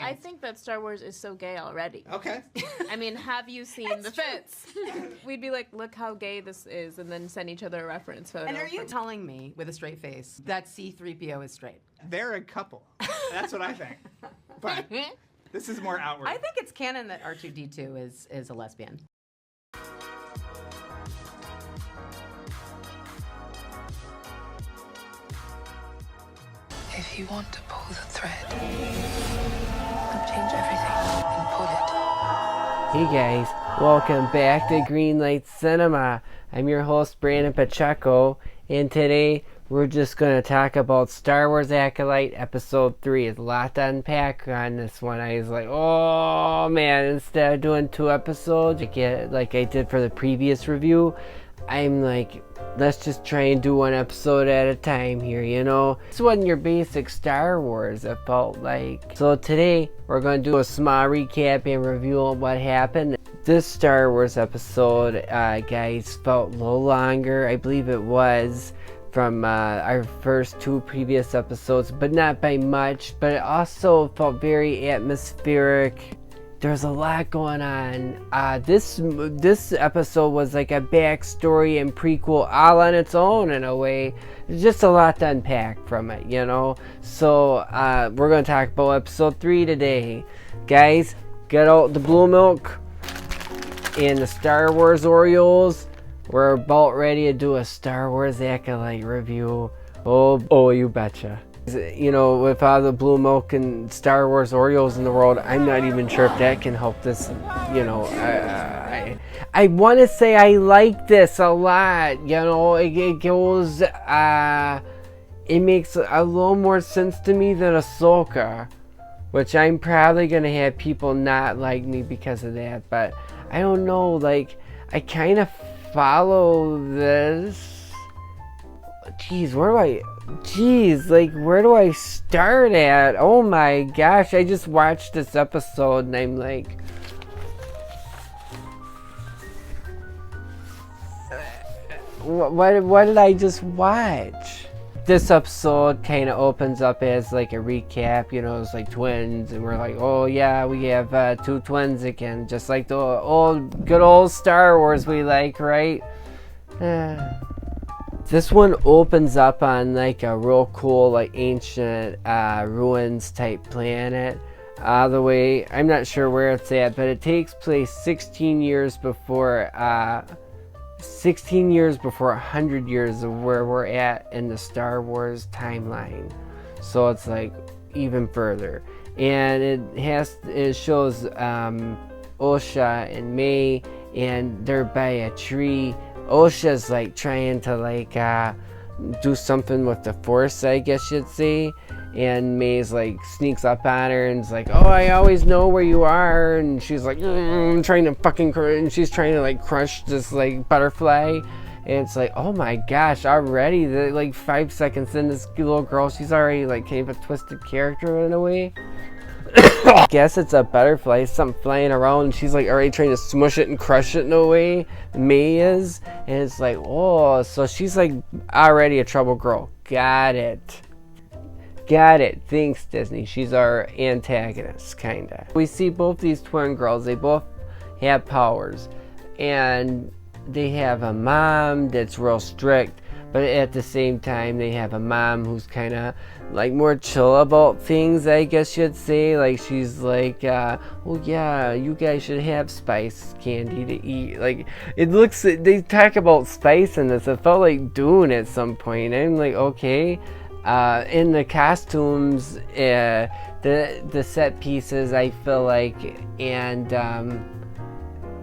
I think that Star Wars is so gay already. Okay. I mean, have you seen the fits? We'd be like, look how gay this is, and then send each other a reference photo. And are you telling me, with a straight face, that C-3PO is straight? They're a couple. That's what I think. But this is more outward. I think it's canon that R2-D2 is a lesbian. If you want to pull the thread, change everything and pull it. Hey guys, welcome back to Greenlight Cinema. I'm your host Brandon Pacheco, and today we're just going to talk about Star Wars Acolyte Episode 3. There's a lot to unpack on this one. I was like, oh man, instead of doing 2 episodes, like I did for the previous review, I'm like, let's just try and do 1 episode at a time here, you know? This wasn't your basic Star Wars, it felt like. So today, we're going to do a small recap and review of what happened. This Star Wars episode, guys, felt a little longer. I believe it was from our first 2 previous episodes, but not by much. But it also felt very atmospheric. There's a lot going on. This episode was like a backstory and prequel all on its own in a way. There's just a lot to unpack from it, you know. So we're going to talk about episode 3 today. Guys, get out the blue milk and the Star Wars Oreos. We're about ready to do a Star Wars Acolyte review. Oh, you betcha. You know, with all the blue milk and Star Wars Oreos in the world, I'm not even sure if that can help this, you know. I want to say I like this a lot, you know. It goes, it makes a little more sense to me than Ahsoka, which I'm probably going to have people not like me because of that, but I don't know, like, I kind of follow this. Jeez, where do I start at? Oh my gosh, I just watched this episode and I'm like, what did I just watch? This episode kind of opens up as like a recap, you know, it's like twins, and we're like, oh yeah, we have 2 twins again, just like the good old Star Wars we like, right? This one opens up on like a real cool, like ancient ruins type planet. The way, I'm not sure where it's at, but it takes place 16 years before 100 years of where we're at in the Star Wars timeline. So it's like even further. And it shows Osha and May, and they're by a tree. Osha's like trying to like do something with the Force, I guess you'd say, and May's like sneaks up on her and is like, oh, I always know where you are, and she's like trying to and she's trying to like crush this like butterfly, and it's like, oh my gosh, already like 5 seconds in, this little girl, she's already like kind of a twisted character in a way. I guess it's a butterfly, something flying around, and she's like already trying to smush it and crush it in a way. May is, and it's like, oh, so she's like already a trouble girl. Got it. Thanks, Disney. She's our antagonist, kinda. We see both these twin girls. They both have powers, and they have a mom that's real strict, but at the same time they have a mom who's kind of like more chill about things, I guess you'd say. Like she's like, oh yeah, you guys should have spice candy to eat. Like they talk about spice in this. It felt like Dune at some point. I'm like, okay. In the costumes, the set pieces, I feel like, and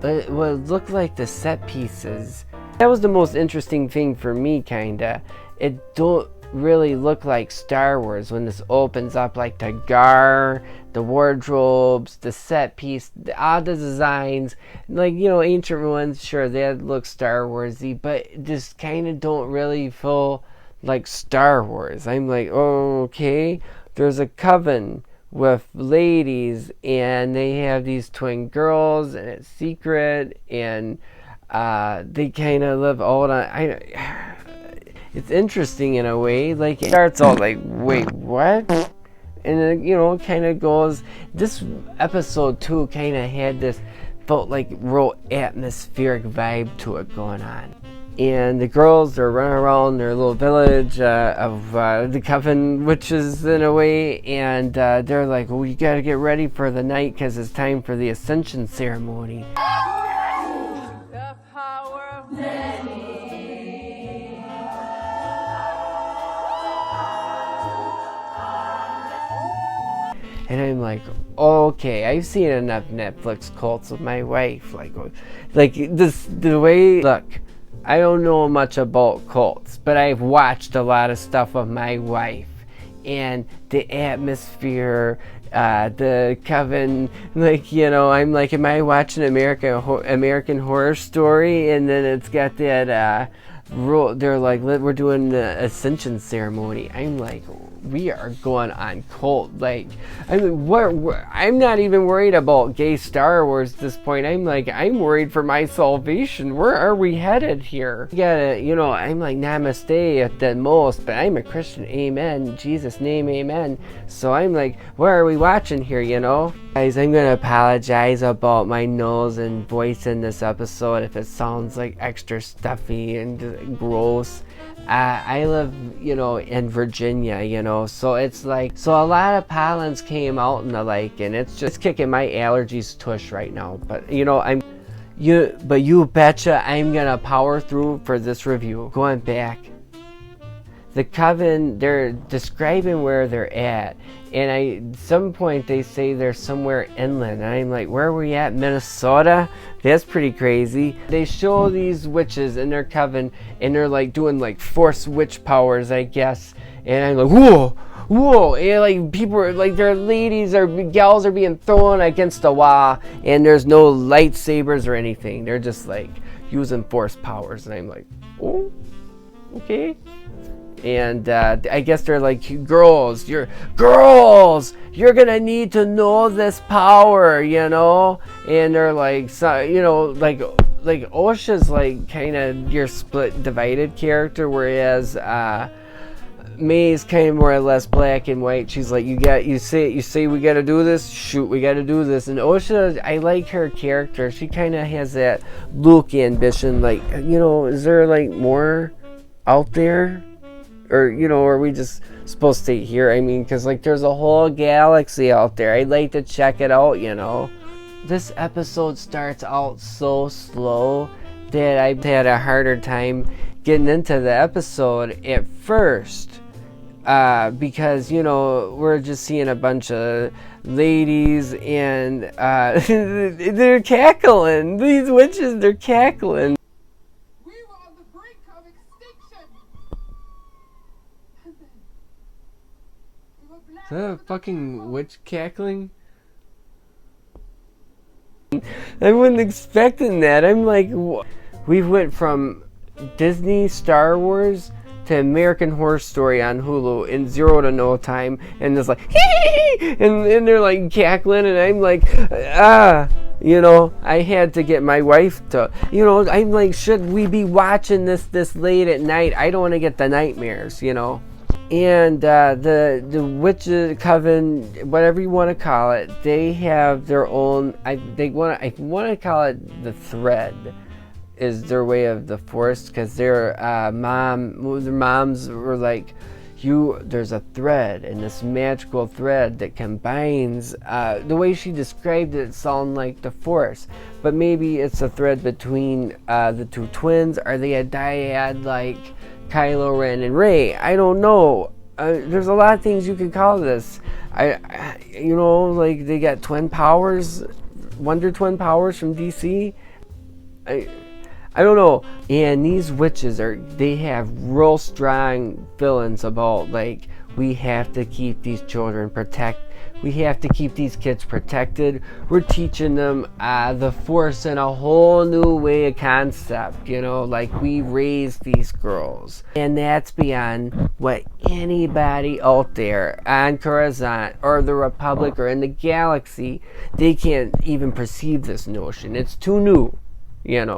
but what looked like the set pieces, that was the most interesting thing for me, kinda. It don't really look like Star Wars when this opens up, like the gar, the wardrobes, the set piece, all the designs, like, you know, ancient ruins, sure, that looks Star Warsy, but just kind of don't really feel like Star Wars. I'm like, oh, okay, there's a coven with ladies, and they have these twin girls, and it's secret, and they kind of live all on. It's interesting in a way. Like, it starts out like, wait, what? And it kind of goes. This episode too kind of had this, felt like real atmospheric vibe to it going on. And the girls are running around their little village of the coven witches in a way, and they're like, well, you gotta get ready for the night because it's time for the ascension ceremony. The power of many. And I'm like, okay, I've seen enough Netflix cults with my wife. Like this, the way, look, I don't know much about cults, but I've watched a lot of stuff with my wife. And the atmosphere, the coven, I'm like, am I watching American Horror Story? And then it's got that rule. They're like, we're doing the ascension ceremony. I'm like, we are going on cult. Like, I mean, I'm not even worried about gay Star Wars at this point. I'm like, I'm worried for my salvation. Where are we headed here? You gotta, I'm like, namaste at the most, but I'm a Christian. Amen. In Jesus' name, amen. So I'm like, what are we watching here, Guys, I'm gonna apologize about my nose and voice in this episode if it sounds like extra stuffy and gross. I live, in Virginia, so it's like, so a lot of pollens came out and the like, and it's just kicking my allergies tush right now. But, you betcha I'm gonna power through for this review. Going back, the coven, they're describing where they're at, and at some point they say they're somewhere inland, and I'm like, where are we at? Minnesota? That's pretty crazy. They show these witches in their coven, and they're like doing like force witch powers, I guess, and I'm like, whoa, and like people are like, their ladies or gals are being thrown against the wall, and there's no lightsabers or anything. They're just like using force powers, and I'm like, oh, okay. And I guess they're like, girls, you're gonna need to know this power, And they're like, so, like Osha's like kind of your split, divided character, whereas May's kind of more or less black and white. She's like, you say we gotta do this, shoot, we gotta do this. And Osha, I like her character. She kind of has that Luke ambition, like, is there like more out there? Or, are we just supposed to stay here? I mean, because, like, there's a whole galaxy out there. I'd like to check it out, This episode starts out so slow that I had a harder time getting into the episode at first. Because, we're just seeing a bunch of ladies and they're cackling. These witches, they're cackling. Is that a fucking witch cackling? I wasn't expecting that. I'm like, we went from Disney Star Wars to American Horror Story on Hulu in 0 to no time, and it's like, and they're like cackling, and I'm like, I had to get my wife to, I'm like, should we be watching this late at night? I don't want to get the nightmares, And the witches coven, whatever you want to call it, they have their own. I want to call it the thread, is their way of the force, because their moms were like, there's a thread, and this magical thread that combines. The way she described it sounded like the force, but maybe it's a thread between the two twins. Are they a dyad like Kylo Ren and Rey? I don't know. There's a lot of things you could call this. Like they got twin powers, Wonder Twin powers from DC. I don't know. And these witches they have real strong feelings about, like, we have to keep these children we have to keep these kids protected. We're teaching them the Force in a whole new way of concept, like we raise these girls. And that's beyond what anybody out there on Coruscant or the Republic or in the galaxy, they can't even perceive this notion. It's too new, it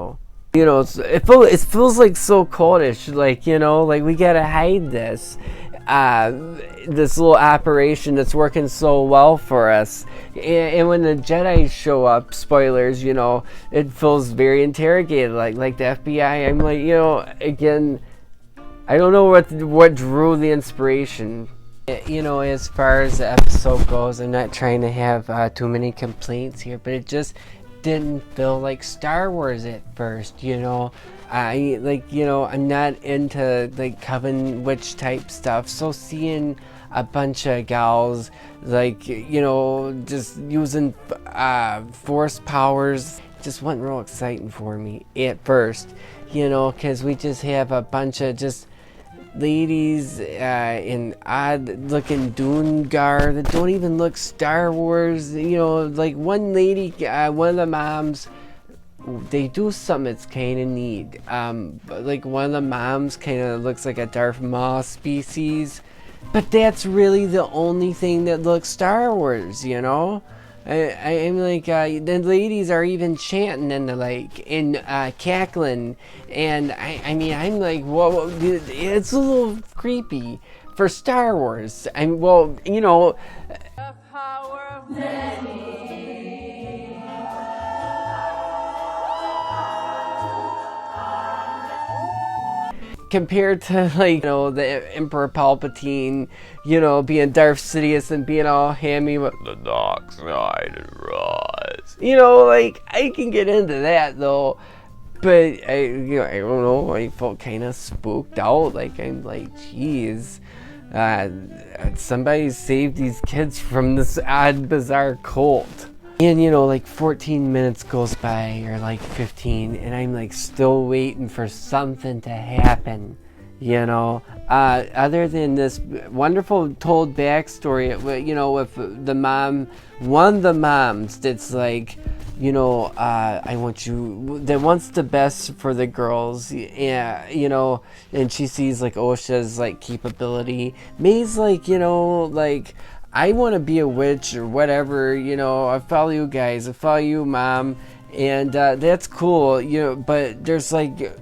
feels like so coldish, like, like we gotta hide this. this little operation that's working so well for us. And when the Jedi show up, spoilers, you know, it feels very interrogated, like the FBI. I'm like, you know, again, I don't know what drew the inspiration. You know, as far as the episode goes, I'm not trying to have too many complaints here, but it just didn't feel like Star Wars at first, you know. I'm not into like coven witch type stuff, so seeing a bunch of gals like, you know, just using force powers just wasn't real exciting for me at first, you know, because we just have a bunch of just ladies in odd looking Dune garb that don't even look Star Wars. You know, like one lady, one of the moms, they do something that's kind of neat. Like one of the moms kind of looks like a Darth Maul species, but that's really the only thing that looks Star Wars, you know. I'm like, the ladies are even chanting and cackling, and I mean, I'm like, whoa, it's a little creepy for Star Wars. Well, you know, the power of many. Compared to, like, you know, the Emperor Palpatine, you know, being Darth Sidious and being all hammy with the dark side and rise. You know, like, I can get into that though, but I don't know, I felt kind of spooked out. Like, I'm like, geez, somebody saved these kids from this odd, bizarre cult. And, you know, like 14 minutes goes by, or like 15, and I'm like still waiting for something to happen, you know, other than this wonderful told backstory, you know, with the mom, one of the moms that's like, you know, I want you, that wants the best for the girls, yeah, you know, and she sees like Osha's like capability. May's like, you know, like, I want to be a witch or whatever, you know, I follow you guys, I follow you, Mom, and that's cool, you know, but there's like,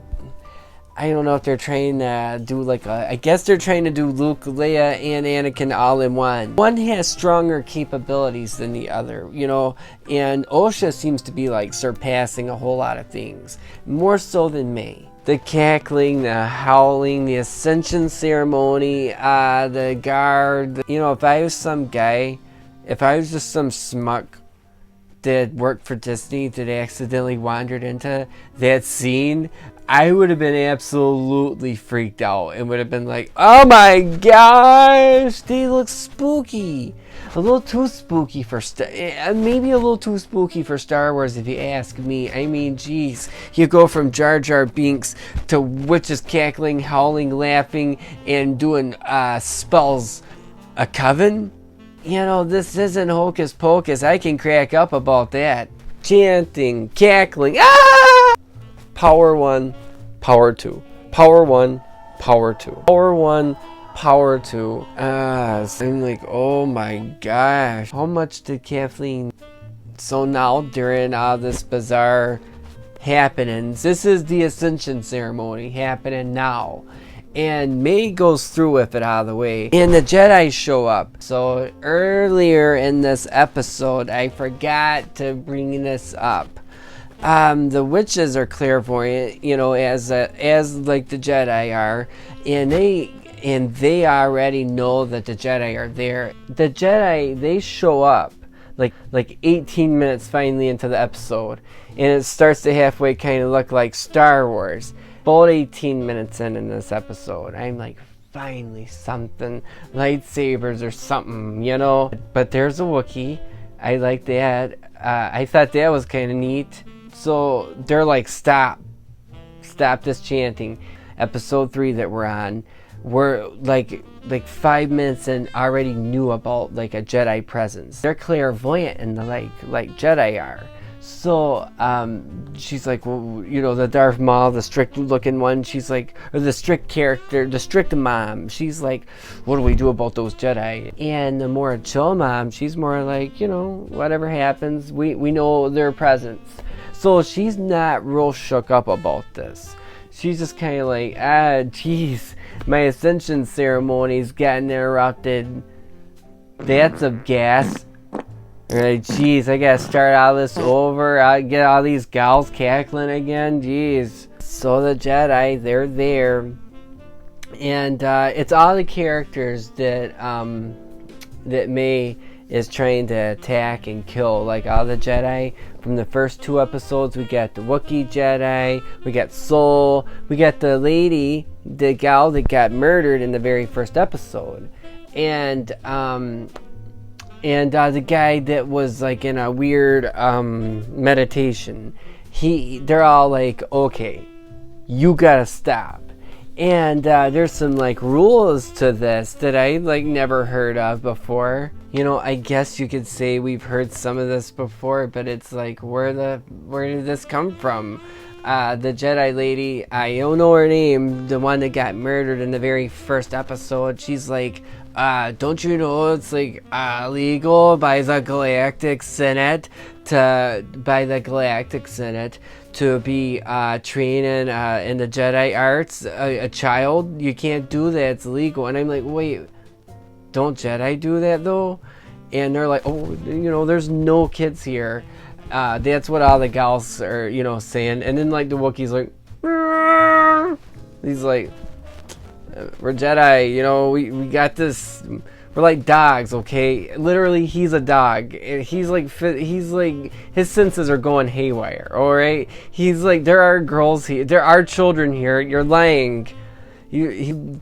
I don't know if they're trying to do like I guess they're trying to do Luke, Leia, and Anakin all in one. One has stronger capabilities than the other, you know, and Osha seems to be like surpassing a whole lot of things, more so than May. The cackling, the howling, the ascension ceremony, the guard. You know, if I was some guy, if I was just some schmuck that worked for Disney that accidentally wandered into that scene, I would have been absolutely freaked out and would have been like, oh my gosh, they look spooky. A little too spooky for maybe a little too spooky for Star Wars if you ask me. I mean, geez, you go from Jar Jar Binks to witches cackling, howling, laughing, and doing spells. A coven? You know, this isn't hocus pocus. I can crack up about that. Chanting, cackling, ah! Power 1, power 2. Power 1, power 2. Power 1, power 2. So I'm like, oh my gosh. How much did Kathleen... So now during all this bizarre happenings, this is the Ascension ceremony happening now. And May goes through with it out of the way. And the Jedi show up. So earlier in this episode, I forgot to bring this up. The witches are clairvoyant, you know, as like the Jedi are, and they already know that the Jedi are there. The Jedi, they show up like 18 minutes finally into the episode, and it starts to halfway kind of look like Star Wars. About 18 minutes in this episode, I'm like, finally something, lightsabers or something, you know. But there's a Wookiee. I like that. I thought that was kind of neat. So they're like, stop this chanting. Episode 3 that we're on, we're like 5 minutes in, already knew about like a Jedi presence. They're clairvoyant and like Jedi are. So she's like, well, you know, the Darth Maul, the strict looking one, she's like, or the strict character, the strict mom, she's like, what do we do about those Jedi? And the more chill mom, she's more like, you know, whatever happens, we know their presence. So she's not real shook up about this. she's just kind of like, geez, my ascension ceremony's getting interrupted. That's a gas. Like, geez, I gotta start all this over. I get all these gals cackling again. Geez. So the Jedi, they're there, and it's all the characters that that May is trying to attack and kill. Like all the Jedi from the first 2 episodes. We got the Wookiee Jedi. We got Soul. We got the lady, the gal that got murdered in the very first episode, and the guy that was like in a weird meditation. They're all like, okay, you gotta stop. And there's some like rules to this that I like never heard of before. You know, I guess you could say we've heard some of this before, but it's like, where did this come from? The Jedi lady, I don't know her name, the one that got murdered in the very first episode, she's like, don't you know it's like illegal by the Galactic Senate to be training in the Jedi arts a child? You can't do that, it's illegal. And I'm like, wait, don't Jedi do that though? And they're like, oh, you know, there's no kids here. That's what all the gals are, you know, saying. And then like the Wookiee's like, he's like, we're Jedi, you know, we got this. We're like dogs, okay? Literally, he's a dog. He's like, his senses are going haywire, all right? He's like, there are girls here, there are children here. You're lying.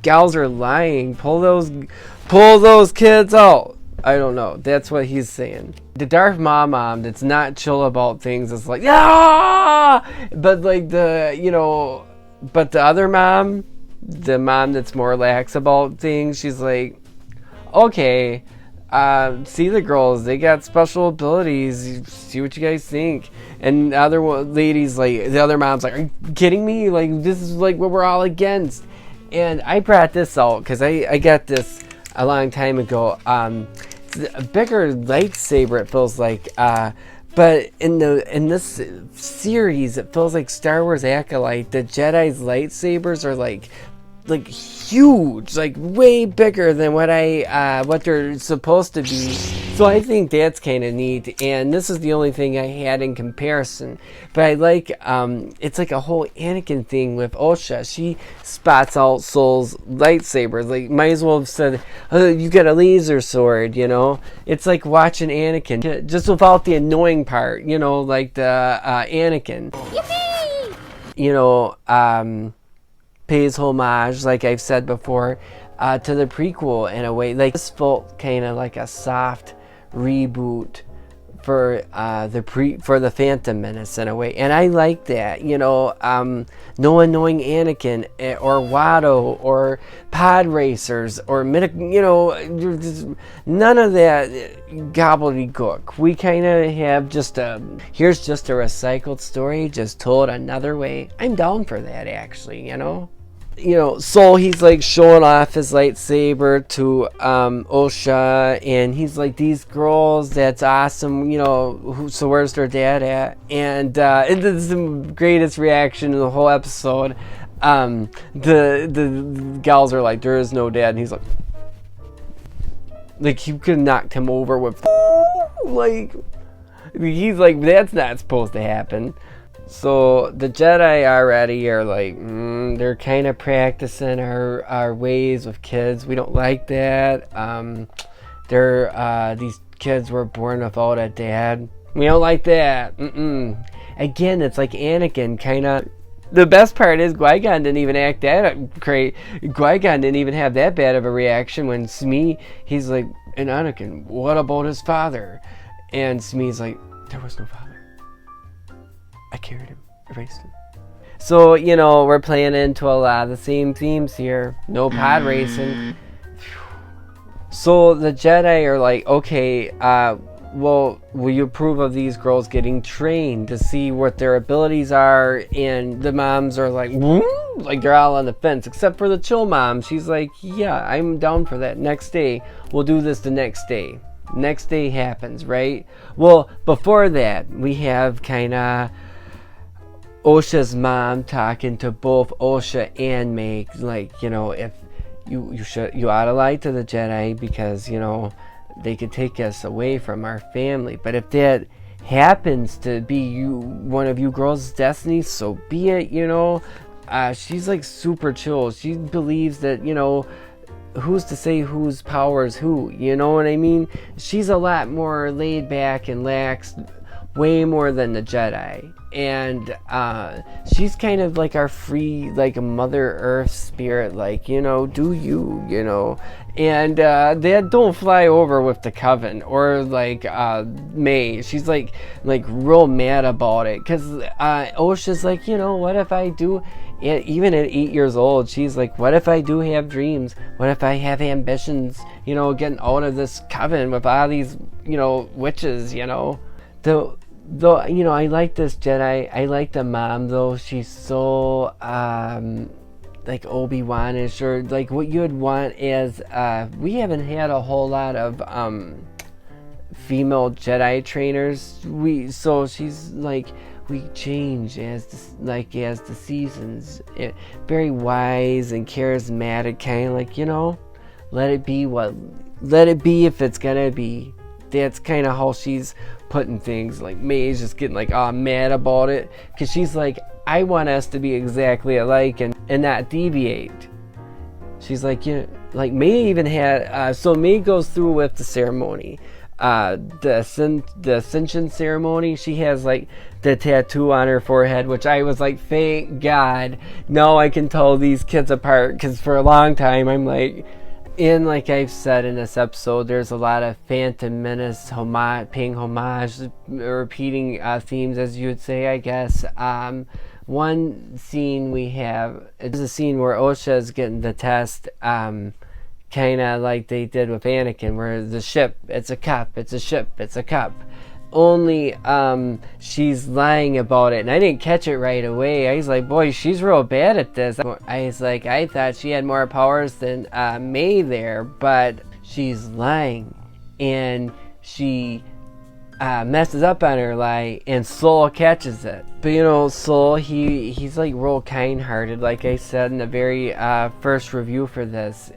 Gals are lying. Pull those kids out. I don't know. That's what he's saying. The Darth Mom that's not chill about things is like, ah! But like but the other mom, the mom that's more lax about things, she's like, okay, see the girls, they got special abilities, see what you guys think. And the other ladies, like, the other mom's like, are you kidding me? Like, this is like what we're all against. And I brought this out because I got this a long time ago. It's a bigger lightsaber, it feels like, but in this series, it feels like Star Wars Acolyte. The Jedi's lightsabers are like huge, like way bigger than what they're supposed to be. So I think that's kind of neat, and this is the only thing I had in comparison. But I like, it's like a whole Anakin thing with Osha. She spots out Soul's lightsabers. Like, might as well have said, oh, you got a laser sword, you know? It's like watching Anakin, just without the annoying part, you know, like the Anakin. Yippee! You know, pays homage, like I've said before, to the prequel in a way. Like, this felt kind of like a soft reboot for the Phantom Menace in a way, and I like that. You know, no annoying Anakin or Watto or pod racers or you know, none of that gobbledygook. We kind of have here's just a recycled story, just told another way. I'm down for that, actually. You know, Soul, he's like showing off his lightsaber to Osha, and he's like, these girls, that's awesome, you know, so where's their dad at? And this is the greatest reaction in the whole episode. The gals are like, there is no dad, and he's like he could have knocked him over with, like, he's like, that's not supposed to happen. So the Jedi already are like, they're kind of practicing our ways with kids. We don't like that. These kids were born without a dad. We don't like that. Again, it's like Anakin, kind of. The best part is Qui-Gon didn't even act that great. Qui-Gon didn't even have that bad of a reaction when Smee, he's like, and Anakin, what about his father? And Smee's like, there was no father. I carried him, erased him. So, you know, we're playing into a lot of the same themes here. No pod racing. So the Jedi are like, okay, well, will you approve of these girls getting trained to see what their abilities are? And the moms are like, like they're all on the fence, except for the chill mom. She's like, yeah, I'm down for that. Next day, we'll do this the next day. Next day happens, right? Well, before that, we have kind of Osha's mom talking to both Osha and Meg, like, you know, if you ought to lie to the Jedi because, you know, they could take us away from our family. But if that happens to be one of you girls' destiny, so be it, you know. She's like super chill. She believes that, you know, who's to say whose power is who, you know what I mean? She's a lot more laid back and lax, way more than the Jedi. And she's kind of like our free, like a Mother Earth spirit, like, you know, do you, you know. And they don't fly over with the coven or like May. She's like real mad about it because Osha's like, you know, what if I do, even at 8 years old, she's like, what if I do have dreams? What if I have ambitions, you know, getting out of this coven with all these, you know, witches, you know. Though, you know, I like this Jedi. I like the mom, though. She's so, like, Obi-Wan-ish, or, like, what you would want is, we haven't had a whole lot of, female Jedi trainers. So she's, like, we change as the seasons. Very wise and charismatic, kind of like, you know, let it be if it's gonna be. That's kind of how she's putting things. Like, May's just getting like mad about it because she's like, I want us to be exactly alike and not deviate. She's like, you know, like May even had so May goes through with the ceremony, the ascension ceremony. She has like the tattoo on her forehead, which I was like, thank God, now I can tell these kids apart, because for a long time I'm like, and like I've said in this episode, there's a lot of Phantom Menace paying homage, repeating themes, as you would say, I guess. One scene we have is a scene where Osha is getting the test, kind of like they did with Anakin, where the ship, it's a cup, it's a ship, it's a cup. Only she's lying about it, and I didn't catch it right away. I was like, boy, she's real bad at this. I was like, I thought she had more powers than May there, but she's lying, and she messes up on her lie, and Soul catches it. But you know, Soul, he's like real kind-hearted, like I said in the very first review for this.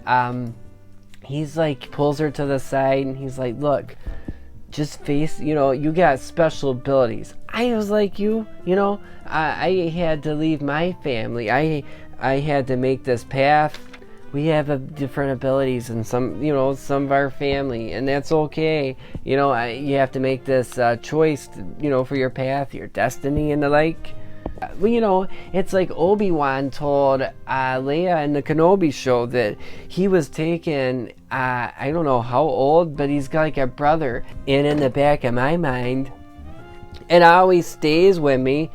He's like, pulls her to the side, and he's like, look, just face, you know, you got special abilities. I was like you know, I had to leave my family. I had to make this path. We have different abilities in some of our family, and that's okay. You know, you have to make this choice, you know, for your path, your destiny, and the like. Well, you know, it's like Obi-Wan told Leia in the Kenobi show that he was taken, I don't know how old, but he's got like a brother. And in the back of my mind, it always stays with me,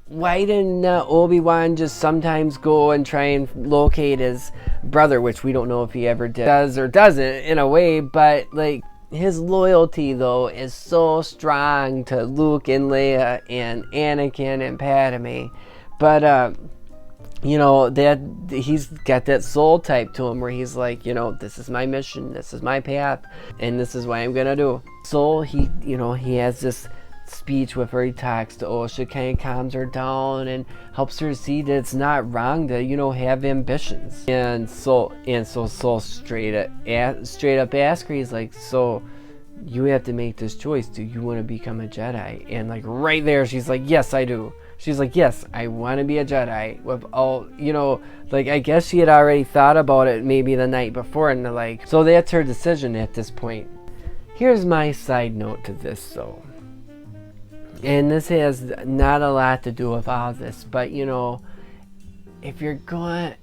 why didn't Obi-Wan just sometimes go and try and locate his brother, which we don't know if he ever does or doesn't in a way, but like, his loyalty, though, is so strong to Luke and Leia and Anakin and Padme. But, you know, that he's got that soul type to him where he's like, you know, this is my mission, this is my path, and this is what I'm gonna do. Soul, he has this speech with where he talks to Osha, kind of calms her down and helps her see that it's not wrong to, you know, have ambitions. And so Soul straight up ask her, he's like, so you have to make this choice. Do you want to become a Jedi? And like right there, she's like, yes, I do. She's like, yes, I want to be a Jedi. With all, you know, like I guess she had already thought about it maybe the night before, and like, so that's her decision at this point. Here's my side note to this, though. And this has not a lot to do with all this, but you know, if we're gonna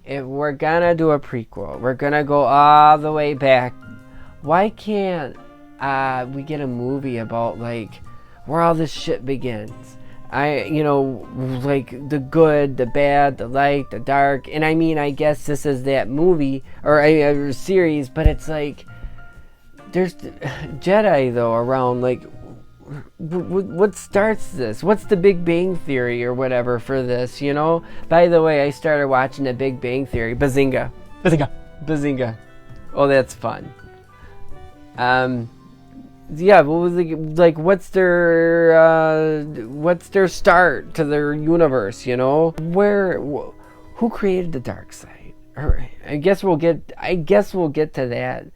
do a prequel, we're gonna go all the way back. Why can't we get a movie about like where all this shit begins? You know, like the good, the bad, the light, the dark. And I mean, I guess this is that movie or a series, but it's like there's Jedi though around, like. What starts this? What's the Big Bang Theory or whatever for this, you know? By the way, I started watching the Big Bang Theory. Bazinga. Bazinga. Bazinga. Oh, that's fun. yeah, what was like what's their start to their universe, you know? Who created the dark side? I guess we'll get to that.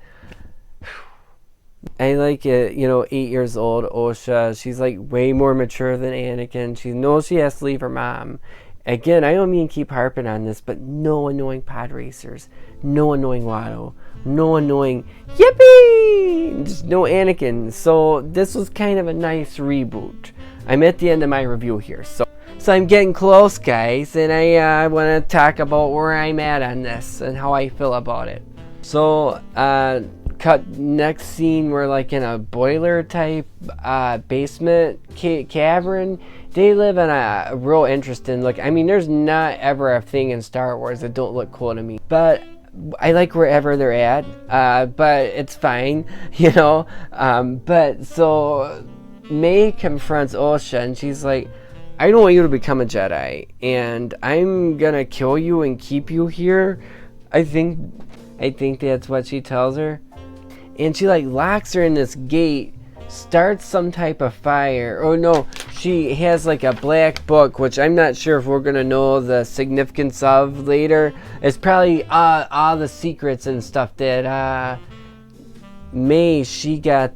I like it, 8 years old, Osha. She's like way more mature than Anakin. She knows she has to leave her mom. Again, I don't mean keep harping on this, but no annoying pod racers, no annoying Watto, no annoying yippee, just no Anakin. So this was kind of a nice reboot. I'm at the end of my review here, so I'm getting close, guys, and I want to talk about where I'm at on this and how I feel about it. So, cut next scene, we're like in a boiler type basement cavern. They live in a real interesting look. I mean, there's not ever a thing in Star Wars that don't look cool to me, but I like wherever they're at, but it's fine, but so May confronts Osha and she's like, I don't want you to become a Jedi, and I'm gonna kill you and keep you here. I think that's what she tells her. And she like locks her in this gate, starts some type of fire. Oh no, she has like a black book, which I'm not sure if we're gonna know the significance of later. It's probably all the secrets and stuff that May, she got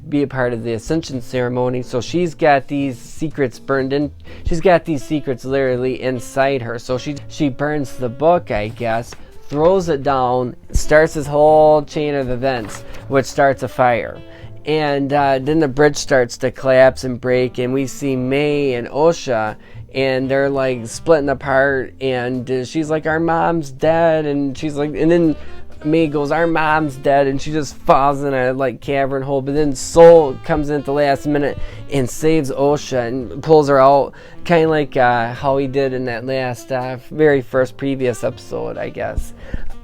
be a part of the Ascension ceremony, so she's got these secrets burned in. She's got these secrets literally inside her. So she burns the book, I guess, throws it down, starts this whole chain of events, which starts a fire. And then the bridge starts to collapse and break, and we see May and Osha, and they're like splitting apart, and she's like, our mom's dead, and she's like, and then May goes, our mom's dead, and she just falls in a like cavern hole. But then Soul comes in at the last minute and saves Osha and pulls her out, kind of like how he did in that last very first previous episode, I guess.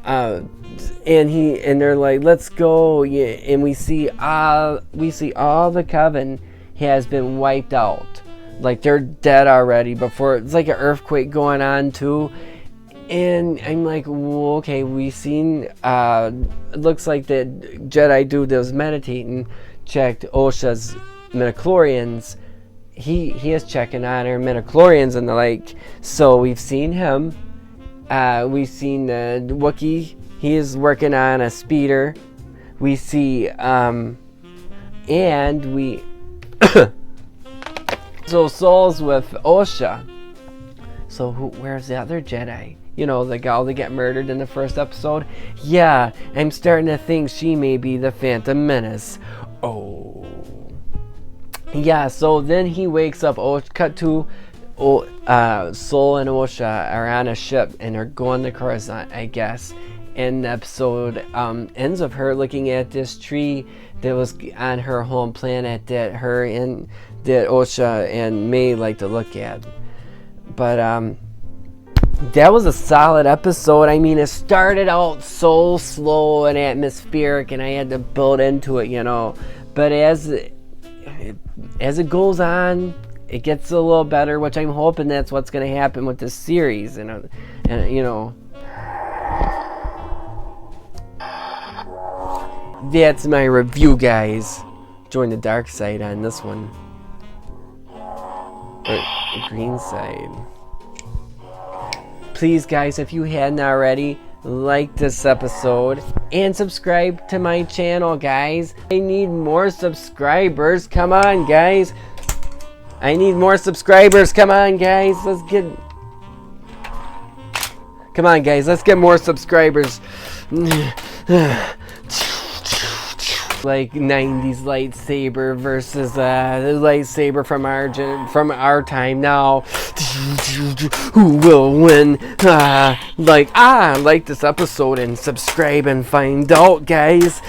And they're like, let's go, and we see all the coven has been wiped out, like they're dead already. Before it's like an earthquake going on too. And I'm like, well, okay, we seen, it looks like the Jedi dude that was meditating checked Osha's midichlorians. He is checking on her midichlorians and the like. So we've seen him. We've seen the Wookiee. He is working on a speeder. We see, and we... So Soul's with Osha. So where's the other Jedi? The gal that got murdered in the first episode? Yeah, I'm starting to think she may be the Phantom Menace. Oh. Yeah, so then he wakes up. Cut to Soul and Osha are on a ship and are going to Coruscant, I guess. And the episode ends with her looking at this tree that was on her home planet that Osha and May like to look at. But, that was a solid episode. I mean, it started out so slow and atmospheric, and I had to build into it, But as it goes on, it gets a little better, which I'm hoping that's what's going to happen with this series, and that's my review, guys. Join the dark side on this one. Or green side. Please, guys, if you hadn't already, like this episode and subscribe to my channel, guys. I need more subscribers. Come on, guys. I need more subscribers. Come on, guys. Come on, guys. Let's get more subscribers. Like 90s lightsaber versus the lightsaber from our time now. Who will win? Like this episode and subscribe and find out, guys.